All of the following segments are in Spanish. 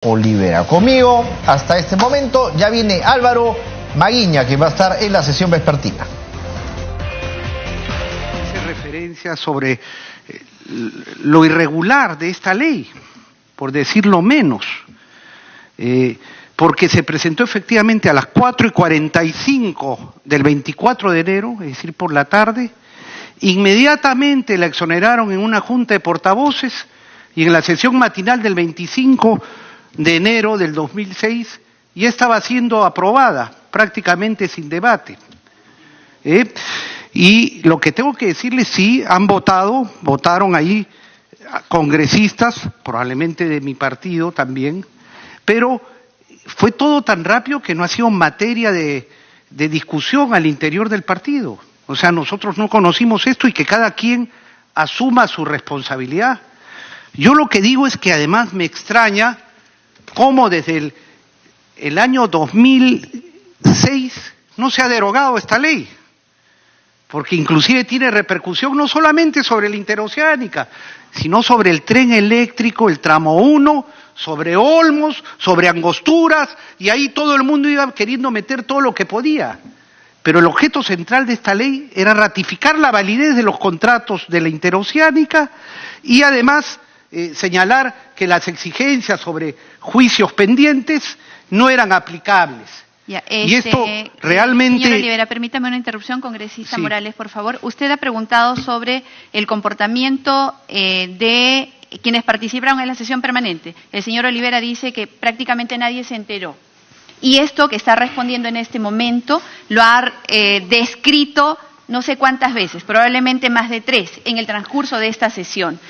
Olivera. Conmigo, hasta este momento, ya viene Álvaro Maguiña, que va a estar en la sesión vespertina. Hace referencia sobre lo irregular de esta ley, por decirlo menos, porque se presentó efectivamente a las 4:45 del 24 de enero, es decir, por la tarde. Inmediatamente la exoneraron en una junta de portavoces y en la sesión matinal del 25 de enero del 2006 ya estaba siendo aprobada prácticamente sin debate. Y lo que tengo que decirles, sí, votaron ahí congresistas, probablemente de mi partido también, pero fue todo tan rápido que no ha sido materia de discusión al interior del partido. O sea, nosotros no conocimos esto y que cada quien asuma su responsabilidad. Yo lo que digo es que además me extraña cómo desde el año 2006 no se ha derogado esta ley, porque inclusive tiene repercusión no solamente sobre la interoceánica, sino sobre el tren eléctrico, el tramo 1, sobre Olmos, sobre Angosturas, y ahí todo el mundo iba queriendo meter todo lo que podía. Pero el objeto central de esta ley era ratificar la validez de los contratos de la interoceánica y además señalar que las exigencias sobre juicios pendientes no eran aplicables. Ya, y esto realmente... Señora Olivera, permítame una interrupción, congresista sí. Morales, por favor. Usted ha preguntado sobre el comportamiento de quienes participaron en la sesión permanente. El señor Olivera dice que prácticamente nadie se enteró. Y esto que está respondiendo en este momento lo ha descrito no sé cuántas veces, probablemente más de 3, en el transcurso de esta sesión.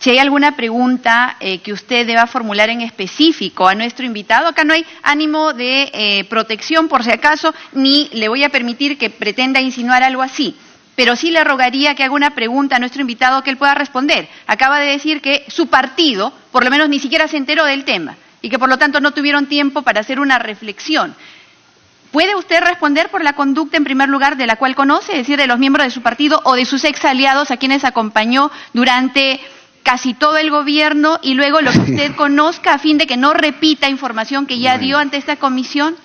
Si hay alguna pregunta que usted deba formular en específico a nuestro invitado, acá no hay ánimo de protección por si acaso, ni le voy a permitir que pretenda insinuar algo así, pero sí le rogaría que haga una pregunta a nuestro invitado que él pueda responder. Acaba de decir que su partido, por lo menos ni siquiera se enteró del tema, y que por lo tanto no tuvieron tiempo para hacer una reflexión. ¿Puede usted responder por la conducta, en primer lugar, de la cual conoce, es decir, de los miembros de su partido o de sus ex aliados a quienes acompañó durante casi todo el gobierno, y luego lo que usted conozca a fin de que no repita información que ya dio ante esta comisión?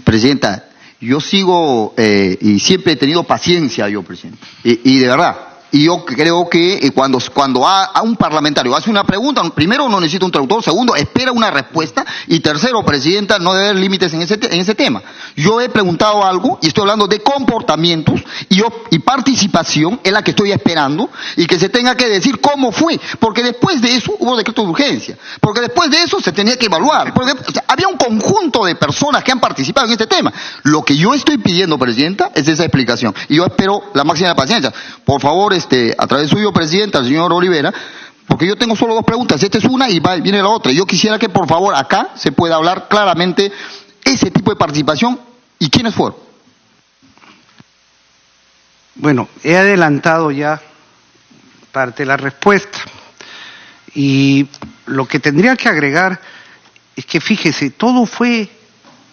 Presidenta, yo sigo y siempre he tenido paciencia yo, Presidenta, y de verdad. Y yo creo que cuando a un parlamentario hace una pregunta, primero no necesita un traductor, segundo espera una respuesta, y tercero, Presidenta, no debe haber límites en ese tema. Yo he preguntado algo y estoy hablando de comportamientos y participación es la que estoy esperando, y que se tenga que decir cómo fue, porque después de eso hubo decreto de urgencia, porque después de eso se tenía que evaluar, porque o sea, había un conjunto de personas que han participado en este tema. Lo que yo estoy pidiendo, Presidenta, es esa explicación, y yo espero la máxima paciencia. Por favor, a través suyo, Presidenta, al señor Olivera, porque yo tengo solo 2 preguntas, esta es una y viene la otra. Yo quisiera que por favor acá se pueda hablar claramente ese tipo de participación y quiénes fueron. Bueno, he adelantado ya parte de la respuesta, y lo que tendría que agregar es que, fíjese, todo fue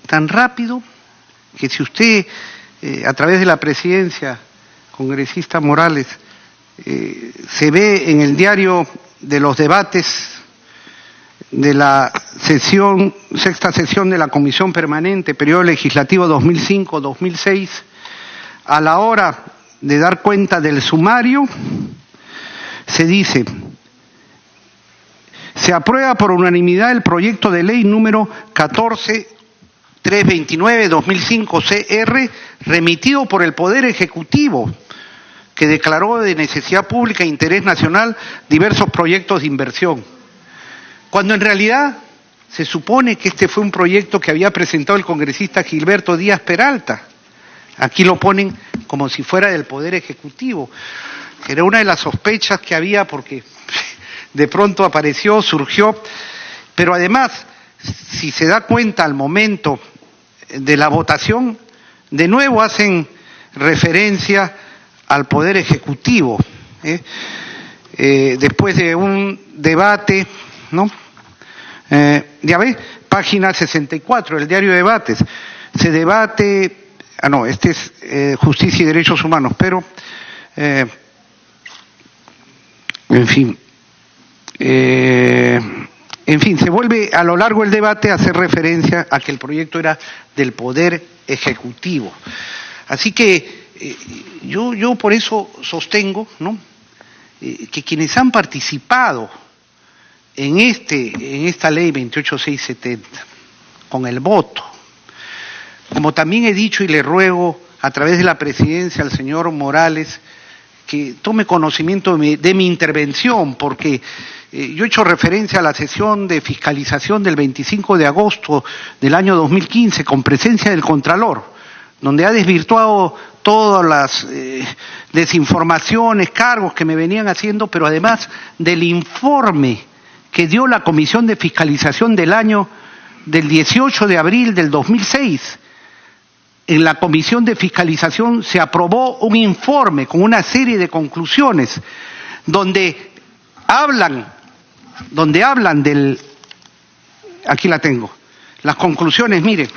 tan rápido que si usted, a través de la presidencia, congresista Morales, se ve en el diario de los debates de la sexta sesión de la Comisión Permanente, periodo legislativo 2005-2006, a la hora de dar cuenta del sumario, se dice: se aprueba por unanimidad el proyecto de ley número 14329-2005 CR, remitido por el Poder Ejecutivo, que declaró de necesidad pública e interés nacional diversos proyectos de inversión, cuando en realidad se supone que este fue un proyecto que había presentado el congresista Gilberto Díaz Peralta. Aquí lo ponen como si fuera del Poder Ejecutivo, que era una de las sospechas que había, porque de pronto surgió, pero además, si se da cuenta al momento de la votación, de nuevo hacen referencia al Poder Ejecutivo, después de un debate, ¿no? Ya ves, página 64 del diario de debates, se debate, este es Justicia y Derechos Humanos, pero, en fin, En fin, se vuelve a lo largo del debate a hacer referencia a que el proyecto era del Poder Ejecutivo. Así que yo por eso sostengo, ¿no?, que quienes han participado en esta ley 28670, con el voto, como también he dicho y le ruego a través de la presidencia al señor Morales que tome conocimiento de mi intervención, porque yo he hecho referencia a la sesión de fiscalización del 25 de agosto del año 2015 con presencia del Contralor, donde ha desvirtuado todas las desinformaciones, cargos que me venían haciendo, pero además del informe que dio la Comisión de Fiscalización del 18 de abril del 2006. En la Comisión de Fiscalización se aprobó un informe con una serie de conclusiones donde hablan aquí la tengo, las conclusiones, mire,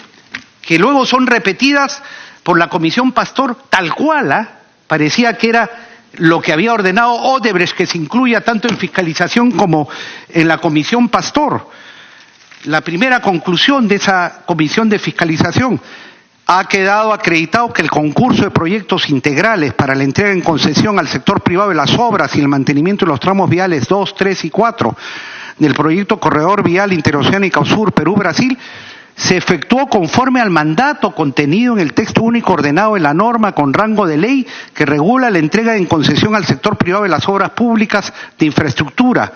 que luego son repetidas por la Comisión Pastor tal cual, parecía que era lo que había ordenado Odebrecht, que se incluya tanto en fiscalización como en la Comisión Pastor. La primera conclusión de esa Comisión de Fiscalización: ha quedado acreditado que el concurso de proyectos integrales para la entrega en concesión al sector privado de las obras y el mantenimiento de los tramos viales 2, 3 y 4 del proyecto Corredor Vial Interoceánico Sur Perú-Brasil se efectuó conforme al mandato contenido en el texto único ordenado de la norma con rango de ley que regula la entrega en concesión al sector privado de las obras públicas de infraestructura.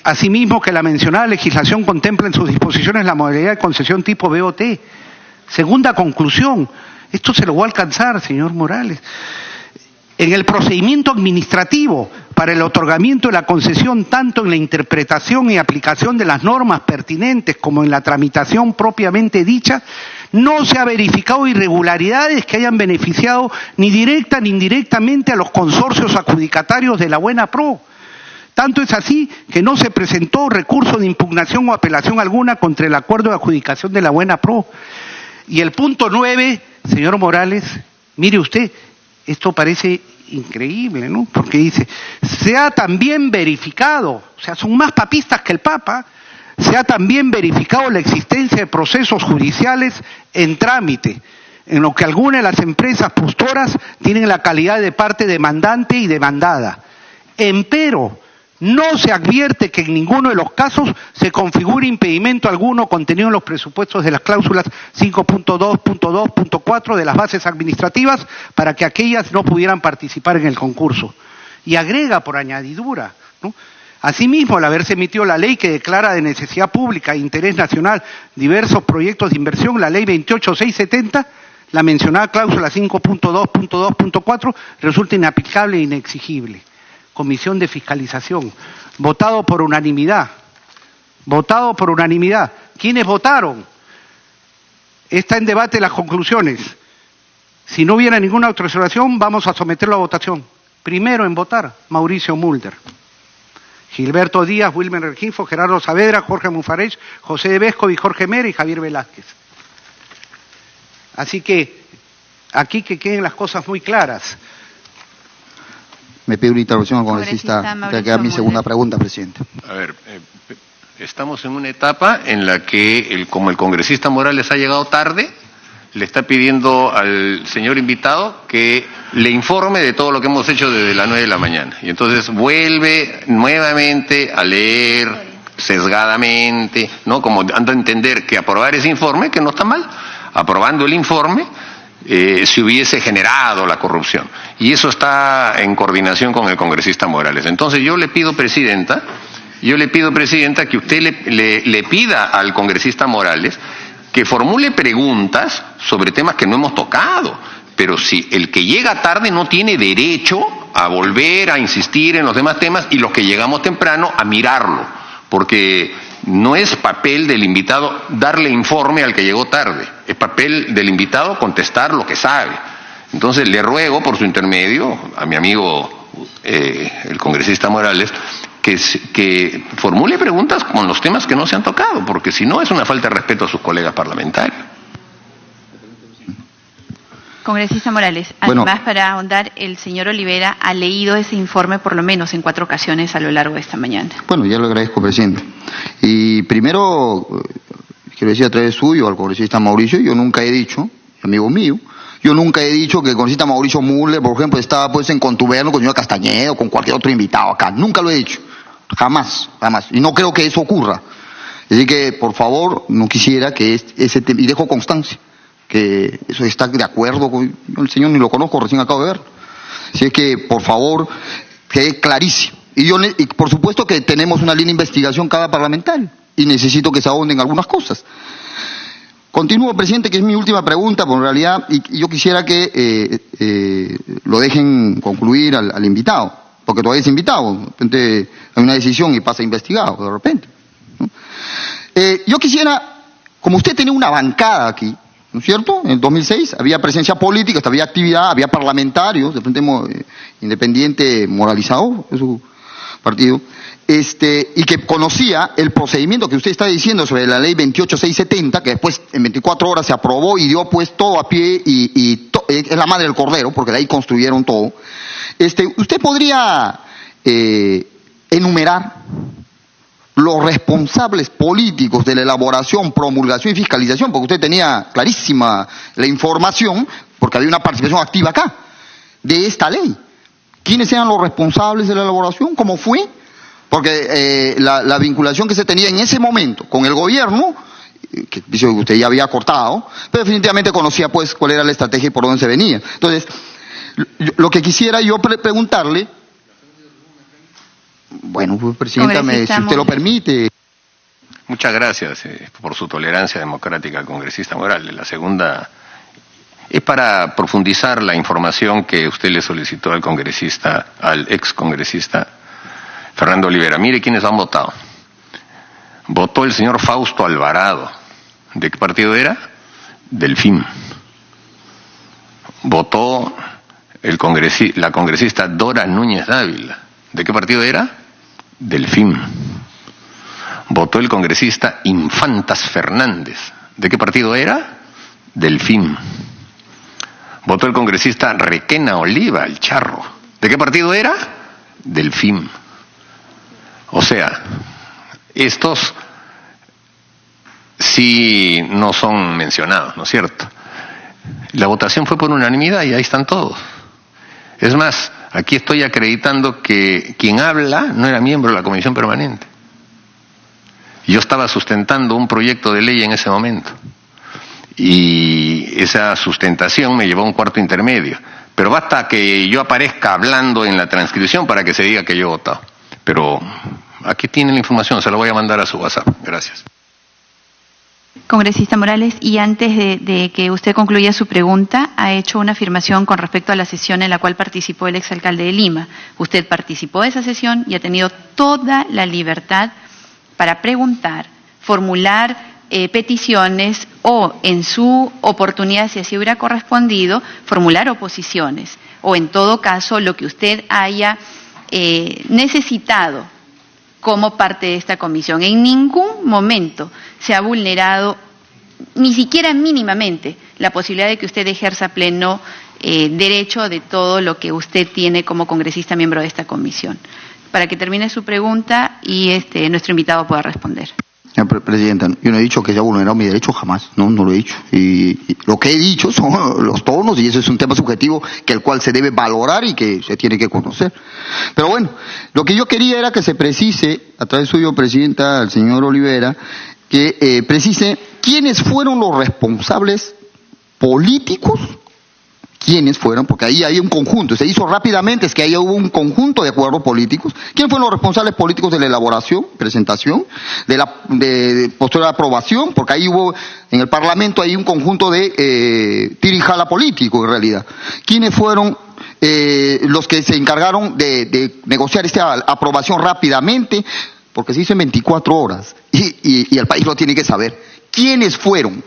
Asimismo, que la mencionada legislación contempla en sus disposiciones la modalidad de concesión tipo BOT. Segunda conclusión, esto se lo voy a alcanzar, señor Morales. En el procedimiento administrativo para el otorgamiento de la concesión, tanto en la interpretación y aplicación de las normas pertinentes como en la tramitación propiamente dicha, no se ha verificado irregularidades que hayan beneficiado ni directa ni indirectamente a los consorcios adjudicatarios de la Buena Pro. Tanto es así que no se presentó recurso de impugnación o apelación alguna contra el acuerdo de adjudicación de la Buena Pro. Y el punto 9, señor Morales, mire usted, esto parece increíble, ¿no? Porque dice, se ha también verificado, o sea, son más papistas que el Papa, se ha también verificado la existencia de procesos judiciales en trámite, en lo que algunas de las empresas posturas tienen la calidad de parte demandante y demandada. Empero, no se advierte que en ninguno de los casos se configure impedimento alguno contenido en los presupuestos de las cláusulas 5.2.2.4 de las bases administrativas para que aquellas no pudieran participar en el concurso. Y agrega por añadidura, ¿no? Asimismo, al haberse emitido la ley que declara de necesidad pública e interés nacional diversos proyectos de inversión, la ley 28670, la mencionada cláusula 5.2.2.4 resulta inaplicable e inexigible. Comisión de Fiscalización, votado por unanimidad. ¿Quiénes votaron? Está en debate las conclusiones. Si no hubiera ninguna otra observación, vamos a someterlo a votación. Primero en votar, Mauricio Mulder. Gilberto Díaz, Wilmer Regifo, Gerardo Saavedra, Jorge Mufarech, José de Vesco y Jorge Mera y Javier Velázquez. Así que aquí que queden las cosas muy claras. Me pido una intervención al congresista, que queda mi segunda pregunta, presidente. A ver, estamos en una etapa en la que, como el congresista Morales ha llegado tarde, le está pidiendo al señor invitado que le informe de todo lo que hemos hecho desde las 9 de la mañana. Y entonces vuelve nuevamente a leer sesgadamente, ¿no? Como dando a entender que aprobar ese informe, que no está mal, aprobando el informe, se hubiese generado la corrupción. Y eso está en coordinación con el congresista Morales. Entonces yo le pido, presidenta, que usted le pida al congresista Morales que formule preguntas sobre temas que no hemos tocado. Pero si el que llega tarde no tiene derecho a volver a insistir en los demás temas, y los que llegamos temprano a mirarlo, porque no es papel del invitado darle informe al que llegó tarde, es papel del invitado contestar lo que sabe. Entonces le ruego por su intermedio a mi amigo el congresista Morales que formule preguntas con los temas que no se han tocado, porque si no es una falta de respeto a sus colegas parlamentarios. Congresista Morales, Bueno. además para ahondar, el señor Olivera ha leído ese informe por lo menos en 4 ocasiones a lo largo de esta mañana. Bueno, ya lo agradezco, presidente. Y primero, quiero decir a través suyo al congresista Mauricio, yo nunca he dicho, amigo mío, yo nunca he dicho que el congresista Mauricio Müller, por ejemplo, estaba pues en contubernio con el señor Castañeda o con cualquier otro invitado acá. Nunca lo he dicho. Jamás, jamás. Y no creo que eso ocurra. Así que, por favor, no quisiera que ese tema, y dejo constancia, que eso está de acuerdo con el señor, ni lo conozco, recién acabo de ver. Así que, por favor, quede clarísimo. Y por supuesto que tenemos una línea de investigación cada parlamentario, y necesito que se ahonden algunas cosas. Continúo, presidente, que es mi última pregunta, porque en realidad, y yo quisiera que lo dejen concluir al invitado, porque todavía es invitado, de repente hay una decisión y pasa investigado, de repente, ¿no? Yo quisiera, como usted tenía una bancada aquí, ¿no es cierto? En el 2006 había presencia política, había actividad, había parlamentarios, de Frente Independiente Moralizado, de su partido, y que conocía el procedimiento que usted está diciendo sobre la ley 28670, que después en 24 horas se aprobó y dio pues todo a pie es la madre del cordero, porque de ahí construyeron todo. ¿Usted podría enumerar los responsables políticos de la elaboración, promulgación y fiscalización? Porque usted tenía clarísima la información, porque había una participación activa acá, de esta ley. ¿Quiénes eran los responsables de la elaboración? ¿Cómo fue? Porque la vinculación que se tenía en ese momento con el gobierno, que dice que usted ya había cortado, pero definitivamente conocía pues cuál era la estrategia y por dónde se venía. Entonces, lo que quisiera yo preguntarle, bueno, pues, presidenta, si usted lo permite. Muchas gracias por su tolerancia democrática al congresista Morales. La segunda es para profundizar la información que usted le solicitó al ex congresista Fernando Olivera. Mire quiénes han votado. Votó el señor Fausto Alvarado. ¿De qué partido era? Del FIM. Votó la congresista Dora Núñez Dávila. ¿De qué partido era? Del FIM. Votó el congresista Infantas Fernández. ¿De qué partido era? Del FIM. Votó el congresista Requena Oliva, el Charro. ¿De qué partido era? Del FIM. O sea, estos sí no son mencionados, ¿no es cierto? La votación fue por unanimidad y ahí están todos. Es más, aquí estoy acreditando que quien habla no era miembro de la Comisión Permanente. Yo estaba sustentando un proyecto de ley en ese momento. Y esa sustentación me llevó a un cuarto intermedio. Pero basta que yo aparezca hablando en la transcripción para que se diga que yo he votado. Pero aquí tiene la información, se la voy a mandar a su WhatsApp. Gracias. Congresista Morales, y antes de que usted concluya su pregunta, ha hecho una afirmación con respecto a la sesión en la cual participó el exalcalde de Lima. Usted participó de esa sesión y ha tenido toda la libertad para preguntar, formular peticiones o, en su oportunidad, si así hubiera correspondido, formular oposiciones o, en todo caso, lo que usted haya necesitado como parte de esta comisión. En ningún momento se ha vulnerado, ni siquiera mínimamente, la posibilidad de que usted ejerza pleno derecho de todo lo que usted tiene como congresista miembro de esta comisión. Para que termine su pregunta y nuestro invitado pueda responder. Presidenta, yo no he dicho que se ha vulnerado mi derecho, jamás, no lo he dicho. Y lo que he dicho son los tonos, y eso es un tema subjetivo que el cual se debe valorar y que se tiene que conocer. Pero bueno, lo que yo quería era que se precise, a través suyo, presidenta, al señor Olivera, que precise quiénes fueron los responsables políticos. ¿Quiénes fueron? Porque ahí hay un conjunto, se hizo rápidamente, es que ahí hubo un conjunto de acuerdos políticos. ¿Quiénes fueron los responsables políticos de la elaboración, presentación, de posterior aprobación? Porque ahí hubo, en el Parlamento hay un conjunto de tirijala político en realidad. ¿Quiénes fueron los que se encargaron de negociar esta aprobación rápidamente? Porque se hizo en 24 horas y el país lo tiene que saber. ¿Quiénes fueron?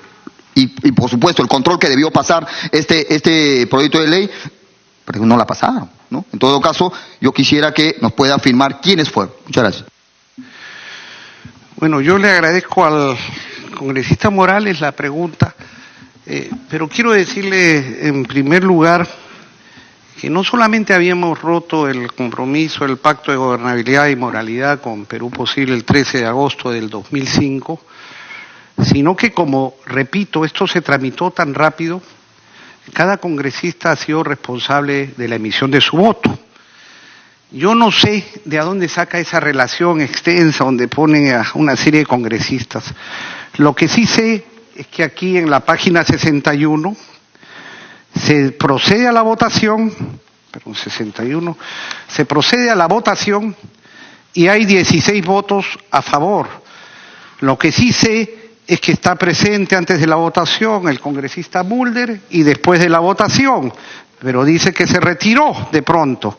Y por supuesto el control que debió pasar este proyecto de ley, pero no la pasaron, ¿no? En todo caso, yo quisiera que nos pueda afirmar quiénes fueron. Muchas gracias. Bueno, yo le agradezco al congresista Morales la pregunta. Pero quiero decirle, en primer lugar, que no solamente habíamos roto el compromiso, el pacto de gobernabilidad y moralidad con Perú Posible el 13 de agosto del 2005, sino que, como repito, esto se tramitó tan rápido, cada congresista ha sido responsable de la emisión de su voto. Yo no sé de dónde saca esa relación extensa donde ponen a una serie de congresistas. Lo que sí sé es que aquí en la página 61 se procede a la votación, se procede a la votación y hay 16 votos a favor. Lo que sí sé es que está presente antes de la votación el congresista Mulder y después de la votación, pero dice que se retiró de pronto.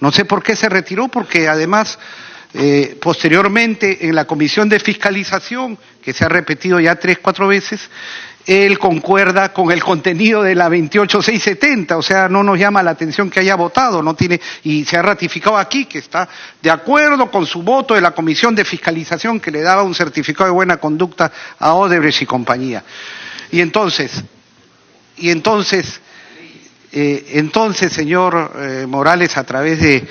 No sé por qué se retiró, porque además posteriormente en la Comisión de Fiscalización, que se ha repetido ya 3-4 veces, él concuerda con el contenido de la 28670, o sea, no nos llama la atención que haya votado, no tiene, y se ha ratificado aquí que está de acuerdo con su voto de la Comisión de Fiscalización que le daba un certificado de buena conducta a Odebrecht y compañía. Entonces, señor Morales, a través de...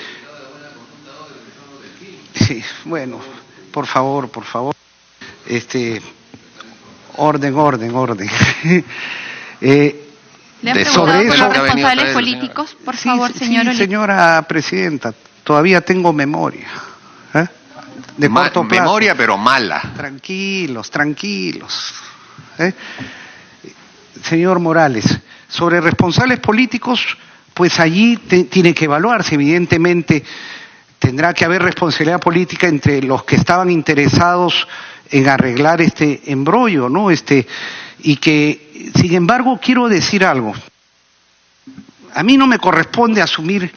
Sí, bueno, por favor. Orden. ¿Le han preguntado por los responsables políticos? Por favor, señor Oliver. Señora Presidenta, todavía tengo memoria. De corto plazo. Memoria, pero mala. Tranquilos. Señor Morales, sobre responsables políticos, pues allí tiene que evaluarse, evidentemente tendrá que haber responsabilidad política entre los que estaban interesados en arreglar este embrollo, ¿no? Y que, sin embargo, quiero decir algo. A mí no me corresponde asumir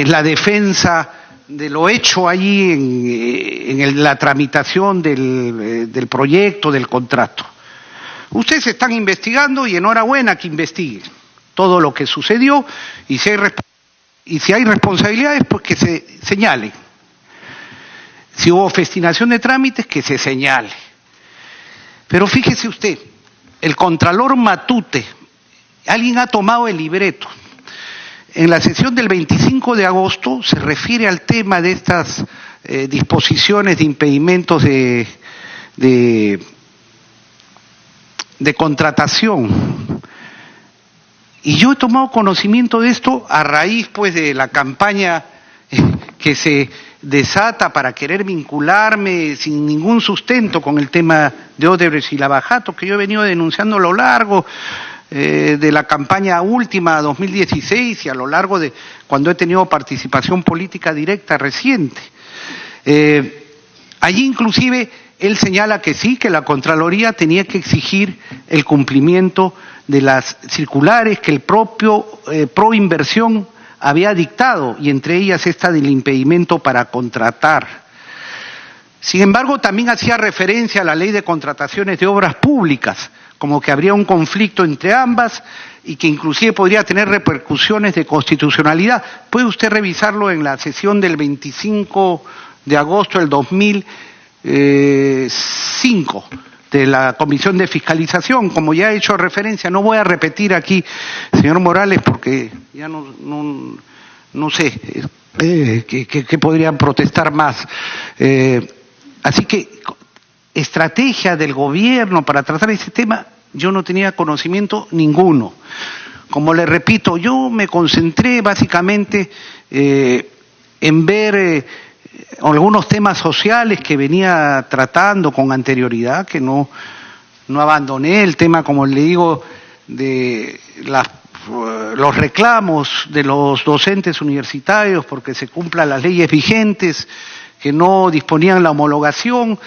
la defensa de lo hecho allí en la tramitación del proyecto, del contrato. Ustedes están investigando y enhorabuena que investiguen todo lo que sucedió y si hay responsabilidades, pues que se señalen. Si hubo festinación de trámites, que se señale. Pero fíjese usted, el Contralor Matute, alguien ha tomado el libreto. En la sesión del 25 de agosto se refiere al tema de estas disposiciones de impedimentos de contratación. Y yo he tomado conocimiento de esto a raíz, pues, de la campaña que se desata para querer vincularme sin ningún sustento con el tema de Odebrecht y Lavajato, que yo he venido denunciando a lo largo de la campaña última 2016 y a lo largo de cuando he tenido participación política directa reciente. Allí inclusive él señala que sí, que la Contraloría tenía que exigir el cumplimiento de las circulares que el propio Proinversión había dictado, y entre ellas esta del impedimento para contratar. Sin embargo, también hacía referencia a la Ley de Contrataciones de Obras Públicas, como que habría un conflicto entre ambas y que inclusive podría tener repercusiones de constitucionalidad. Puede usted revisarlo en la sesión del 25 de agosto del 2005 de la Comisión de Fiscalización. Como ya he hecho referencia, no voy a repetir aquí, señor Morales, porque ya no sé que podrían protestar más. Así que estrategia del gobierno para tratar ese tema, yo no tenía conocimiento ninguno. Como le repito, yo me concentré básicamente en ver algunos temas sociales que venía tratando con anterioridad, que no abandoné el tema, como le digo, de los reclamos de los docentes universitarios porque se cumplan las leyes vigentes, que no disponían la homologación,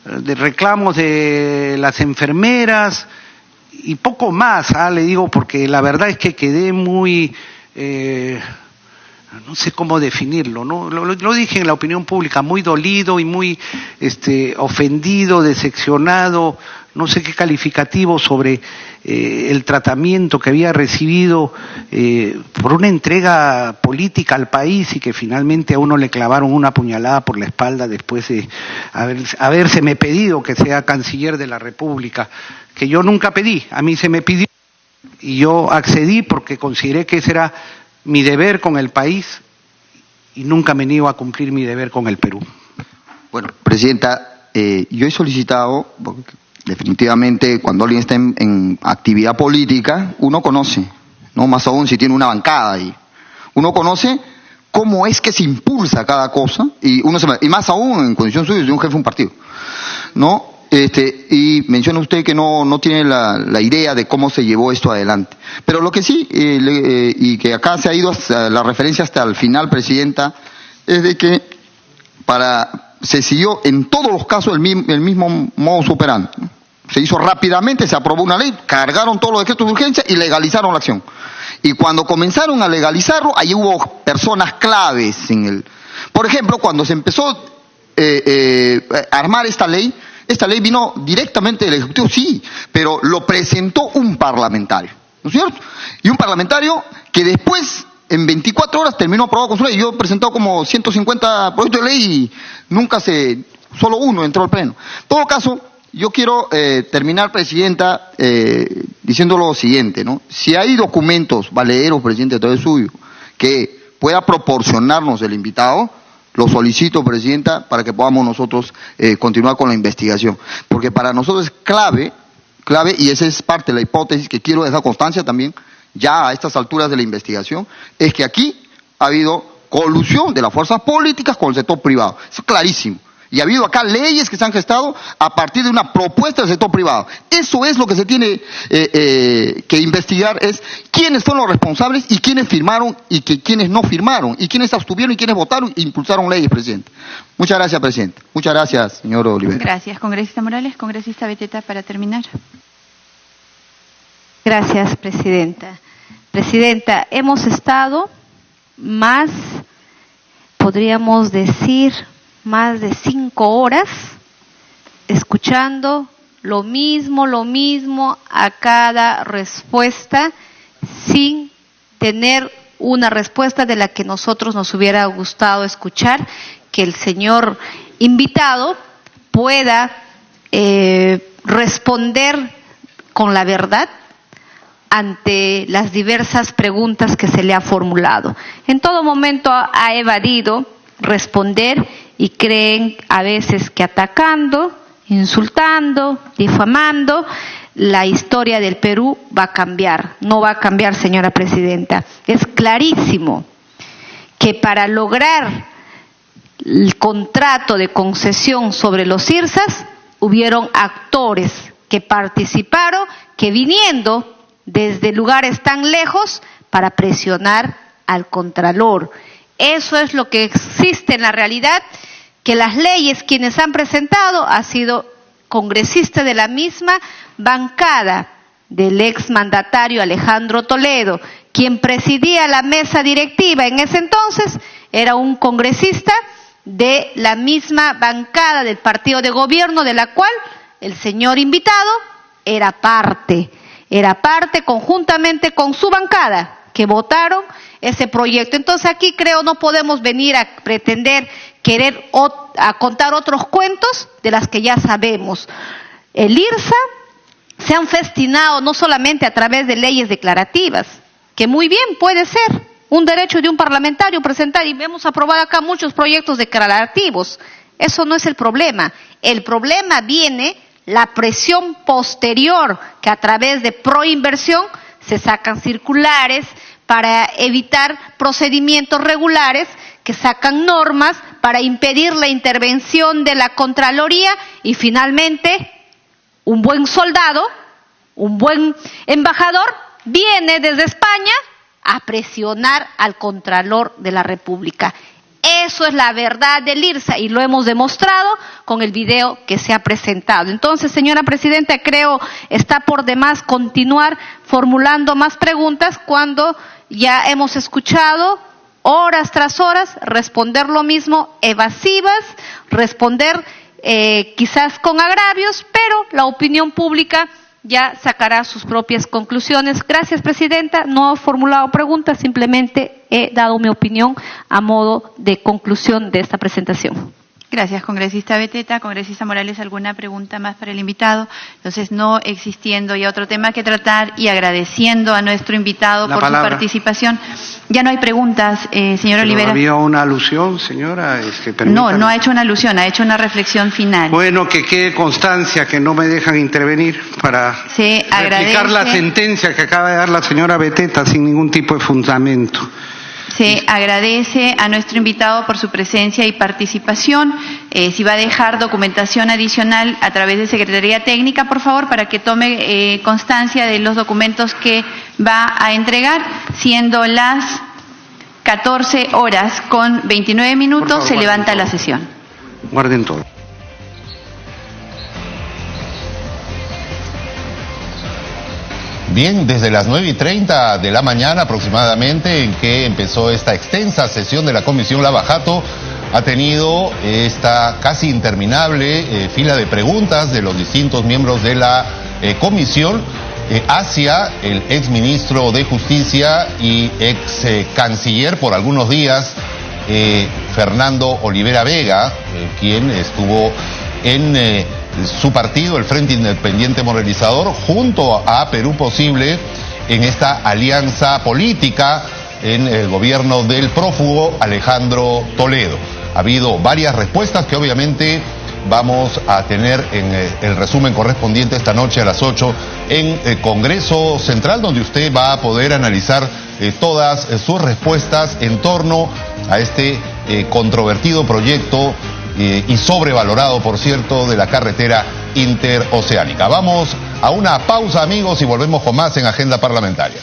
de reclamos de las enfermeras y poco más, le digo, porque la verdad es que quedé muy... no sé cómo definirlo, ¿no? Lo dije en la opinión pública, muy dolido y muy ofendido, decepcionado, no sé qué calificativo sobre el tratamiento que había recibido por una entrega política al país y que finalmente a uno le clavaron una puñalada por la espalda después de habérseme pedido que sea canciller de la República, que yo nunca pedí, a mí se me pidió y yo accedí porque consideré que ese era mi deber con el país y nunca me niego a cumplir mi deber con el Perú. Bueno, Presidenta, yo he solicitado, porque definitivamente cuando alguien está en actividad política, uno conoce, ¿no? Más aún si tiene una bancada ahí. Uno conoce cómo es que se impulsa cada cosa, y más aún en condición suya de un jefe de un partido, ¿no? Y menciona usted que no tiene la idea de cómo se llevó esto adelante. Pero lo que sí, y que acá se ha ido hasta la referencia hasta el final, Presidenta, es de que se siguió en todos los casos el mismo modus operandi, ¿no? Se hizo rápidamente, se aprobó una ley, cargaron todos los decretos de urgencia y legalizaron la acción. Y cuando comenzaron a legalizarlo, ahí hubo personas claves Por ejemplo, cuando se empezó a armar esta ley vino directamente del Ejecutivo, sí, pero lo presentó un parlamentario, ¿no es cierto? Y un parlamentario que después, en 24 horas, terminó aprobado con su ley. Yo he presentado como 150 proyectos de ley y solo uno entró al Pleno. En todo caso, yo quiero terminar, Presidenta, diciendo lo siguiente, ¿no? Si hay documentos valederos, Presidente, a través suyo, que pueda proporcionarnos el invitado, lo solicito, Presidenta, para que podamos nosotros continuar con la investigación. Porque para nosotros es clave, y esa es parte de la hipótesis que quiero dejar constancia también, ya a estas alturas de la investigación, es que aquí ha habido colusión de las fuerzas políticas con el sector privado. Eso es clarísimo. Y ha habido acá leyes que se han gestado a partir de una propuesta del sector privado. Eso es lo que se tiene que investigar, es quiénes son los responsables y quiénes firmaron y quiénes no firmaron, y quiénes abstuvieron y quiénes votaron e impulsaron leyes, Presidente. Muchas gracias, Presidente. Muchas gracias, señor Olivera. Gracias, congresista Morales. Congresista Beteta, para terminar. Gracias, Presidenta. Presidenta, hemos estado podríamos decir, más de 5 horas escuchando lo mismo a cada respuesta, sin tener una respuesta de la que nosotros nos hubiera gustado escuchar, que el señor invitado pueda responder con la verdad ante las diversas preguntas que se le ha formulado. En todo momento ha evadido responder y creen a veces que atacando, insultando, difamando, la historia del Perú va a cambiar. No va a cambiar, señora Presidenta. Es clarísimo que para lograr el contrato de concesión sobre los IRSAs, hubieron actores que participaron, que viniendo desde lugares tan lejos para presionar al Contralor. Eso es lo que existe en la realidad, que las leyes quienes han presentado ha sido congresista de la misma bancada del exmandatario Alejandro Toledo, quien presidía la mesa directiva en ese entonces, era un congresista de la misma bancada del partido de gobierno, de la cual el señor invitado era parte conjuntamente con su bancada, que votaron ese proyecto. Entonces aquí creo no podemos venir a pretender a contar otros cuentos de las que ya sabemos. El IRSA se han festinado no solamente a través de leyes declarativas, que muy bien puede ser un derecho de un parlamentario presentar, y hemos aprobado acá muchos proyectos declarativos. Eso no es el problema. El problema viene la presión posterior, que a través de proinversión se sacan circulares para evitar procedimientos regulares, que sacan normas para impedir la intervención de la Contraloría, y finalmente un buen soldado, un buen embajador viene desde España a presionar al Contralor de la República. Eso es la verdad del IRSA y lo hemos demostrado con el video que se ha presentado. Entonces, señora Presidenta, creo está por demás continuar formulando más preguntas cuando ya hemos escuchado horas tras horas responder lo mismo, evasivas, responder quizás con agravios, pero la opinión pública ya sacará sus propias conclusiones. Gracias, Presidenta. No he formulado preguntas, simplemente he dado mi opinión a modo de conclusión de esta presentación. Gracias, congresista Beteta. Congresista Morales, ¿alguna pregunta más para el invitado? Entonces, no existiendo ya otro tema que tratar y agradeciendo a nuestro invitado por su participación. Ya no hay preguntas, señor Olivera. ¿Había una alusión, señora? No, no ha hecho una alusión, ha hecho una reflexión final. Bueno, que quede constancia que no me dejan intervenir para replicar la sentencia que acaba de dar la señora Beteta sin ningún tipo de fundamento. Se agradece a nuestro invitado por su presencia y participación. Si va a dejar documentación adicional a través de Secretaría Técnica, por favor, para que tome constancia de los documentos que va a entregar, siendo las 14:29, se levanta la sesión. Guarden todo. Bien, desde las 9:30 de la mañana aproximadamente en que empezó esta extensa sesión de la Comisión Lavajato, ha tenido esta casi interminable fila de preguntas de los distintos miembros de la comisión hacia el exministro de Justicia y ex canciller por algunos días, Fernando Olivera Vega, quien estuvo en su partido, el Frente Independiente Moralizador, junto a Perú Posible en esta alianza política en el gobierno del prófugo Alejandro Toledo. Ha habido varias respuestas que obviamente vamos a tener en el resumen correspondiente esta noche a las 8 en el Congreso Central, donde usted va a poder analizar todas sus respuestas en torno a este controvertido proyecto y sobrevalorado, por cierto, de la carretera interoceánica. Vamos a una pausa, amigos, y volvemos con más en Agenda Parlamentaria.